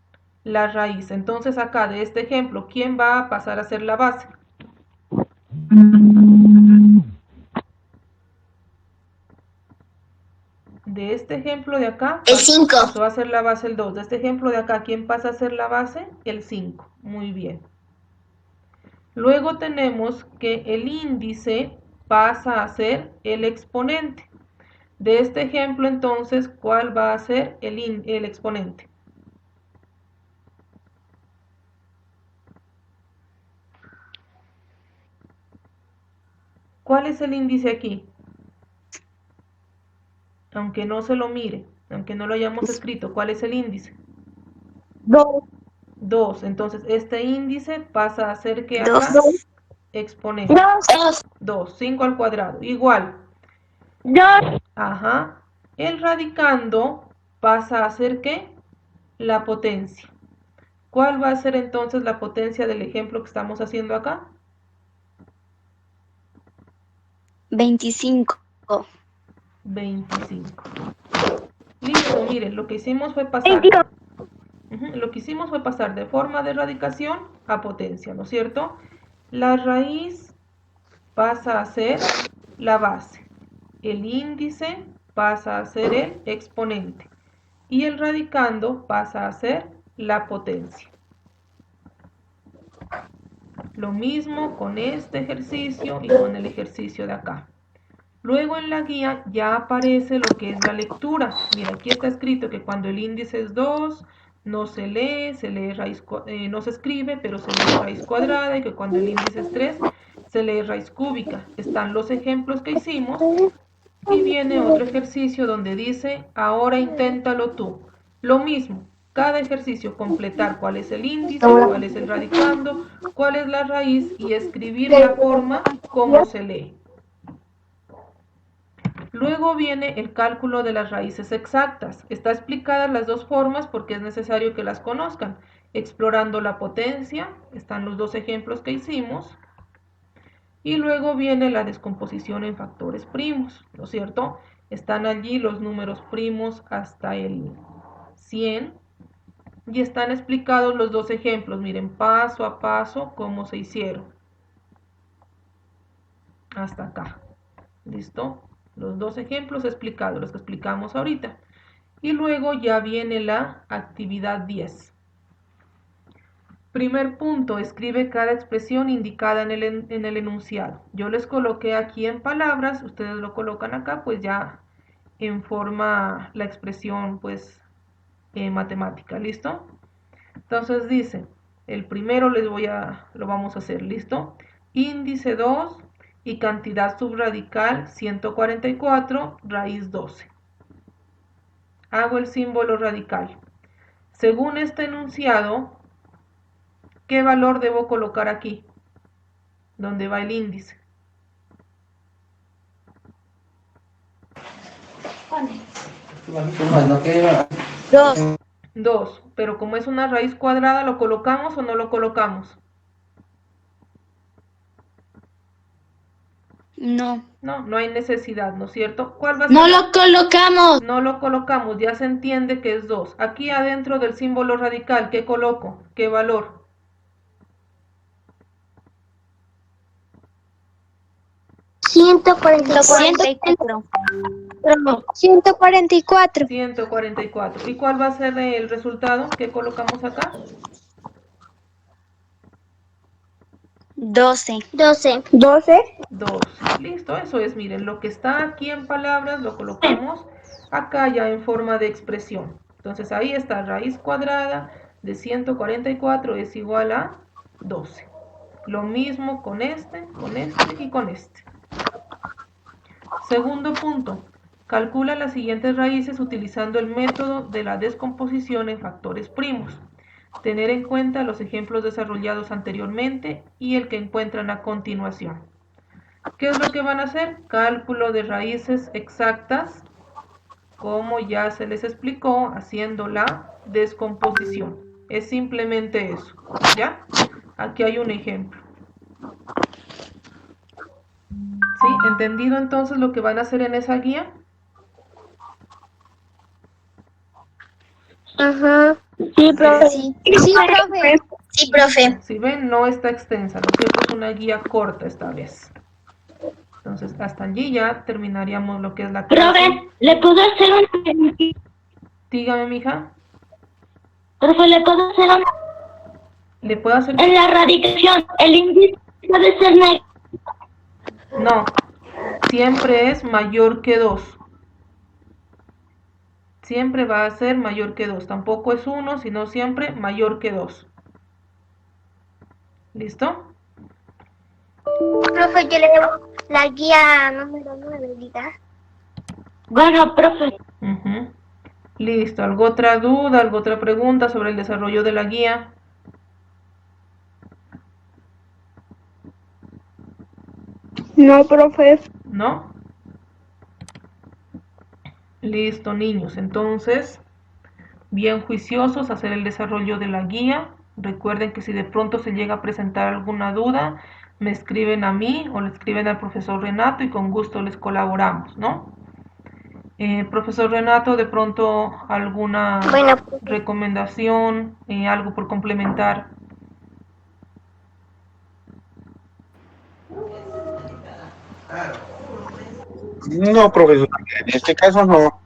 La raíz. Entonces acá, de este ejemplo, ¿quién va a pasar a ser la base? De este ejemplo de acá, El 5. pasó a ser la base el 2. De este ejemplo de acá, ¿quién pasa a ser la base? El 5. Muy bien. Luego tenemos que el índice pasa a ser el exponente. De este ejemplo, entonces, ¿cuál va a ser el exponente? ¿Cuál es el índice aquí? Aunque no se lo mire, aunque no lo hayamos escrito, ¿cuál es el índice? 2. 2. Entonces, este índice pasa a ser que Dos. acá exponente. 2. 2, 5 al cuadrado. Igual. 2. Ajá. El radicando pasa a ser ¿qué? La potencia. ¿Cuál va a ser entonces la potencia del ejemplo que estamos haciendo acá? 25. 25. Listo, miren, lo que hicimos fue pasar. 22. Lo que hicimos fue pasar de forma de radicación a potencia, ¿no es cierto? La raíz pasa a ser la base. El índice pasa a ser el exponente. Y el radicando pasa a ser la potencia. Lo mismo con este ejercicio y con el ejercicio de acá. Luego en la guía ya aparece lo que es la lectura. Mira, aquí está escrito que cuando el índice es 2, no se lee, no se escribe, pero se lee raíz cuadrada, y que cuando el índice es 3, se lee raíz cúbica. Están los ejemplos que hicimos y viene otro ejercicio donde dice, ahora inténtalo tú. Lo mismo, cada ejercicio completar cuál es el índice, cuál es el radicando, cuál es la raíz y escribir la forma como se lee. Luego viene el cálculo de las raíces exactas. Está explicadas las dos formas porque es necesario que las conozcan. Explorando la potencia, están los dos ejemplos que hicimos. Y luego viene la descomposición en factores primos, ¿no es cierto? Están allí los números primos hasta el 100 y están explicados los dos ejemplos. Miren, paso a paso cómo se hicieron. Hasta acá. ¿Listo? Los dos ejemplos explicados, los que explicamos ahorita. Y luego ya viene la actividad 10. Primer punto, escribe cada expresión indicada en el enunciado. Yo les coloqué aquí en palabras, ustedes lo colocan acá, pues ya en forma la expresión pues matemática, ¿listo? Entonces dice, el primero lo vamos a hacer, ¿listo? Índice 2 y cantidad subradical 144, raíz 12. Hago el símbolo radical. Según este enunciado, ¿qué valor debo colocar aquí? Donde va el índice. Dos. 2, pero como es una raíz cuadrada, ¿lo colocamos o no lo colocamos? No. No, no hay necesidad, ¿no es cierto? ¿Cuál va a ser? No lo colocamos. No lo colocamos, ya se entiende que es 2. Aquí adentro del símbolo radical, ¿qué coloco? ¿Qué valor? Ciento cuarenta y cuatro. 144. 144. ¿Y cuál va a ser el resultado que colocamos acá? 12. 12. 12. Listo, eso es, miren, lo que está aquí en palabras lo colocamos acá ya en forma de expresión. Entonces ahí está, raíz cuadrada de 144 es igual a 12. Lo mismo con este y con este. Segundo punto, calcula las siguientes raíces utilizando el método de la descomposición en factores primos. Tener en cuenta los ejemplos desarrollados anteriormente y el que encuentran a continuación. ¿Qué es lo que van a hacer? Cálculo de raíces exactas, como ya se les explicó, haciendo la descomposición. Es simplemente eso, ¿ya? Aquí hay un ejemplo. ¿Sí? ¿Entendido entonces lo que van a hacer en esa guía? Ajá. Sí, profe. Sí, profe. Sí, profe. Si ven, no está extensa, ¿no es cierto? Es una guía corta esta vez. Entonces, hasta allí ya terminaríamos lo que es la clase. Profe, ¿le puedo hacer una preguntita? Dígame, mija. Profe, ¿le puedo hacer una? ¿Le puedo hacer? En la radicación, el índice puede ser negativo. No, siempre es mayor que 2. Siempre va a ser mayor que 2. Tampoco es 1, sino siempre mayor que 2. ¿Listo? Profe, yo le debo la guía número 9, diga. Bueno, profe. Listo. ¿Algo otra duda, algo otra pregunta sobre el desarrollo de la guía? No, profe. ¿No? Listo, niños. Entonces, bien juiciosos, hacer el desarrollo de la guía. Recuerden que si de pronto se llega a presentar alguna duda, me escriben a mí o le escriben al profesor Renato y con gusto les colaboramos, ¿no? Profesor Renato, de pronto alguna recomendación, algo por complementar. No, profesor, en este caso no.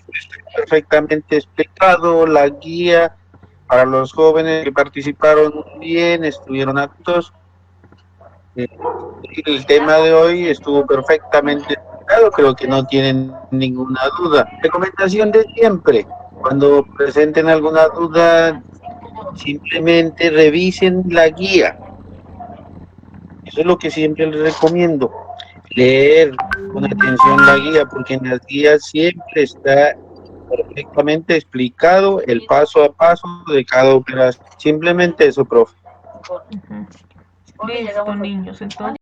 Está perfectamente explicado la guía para los jóvenes que participaron muy bien, estuvieron atentos. El tema de hoy estuvo perfectamente explicado, creo que no tienen ninguna duda. Recomendación de siempre, cuando presenten alguna duda, simplemente revisen la guía. Eso es lo que siempre les recomiendo. Leer con atención la guía, porque en las guías siempre está perfectamente explicado el paso a paso de cada operación. Simplemente eso, profe. Listo, niños. Entonces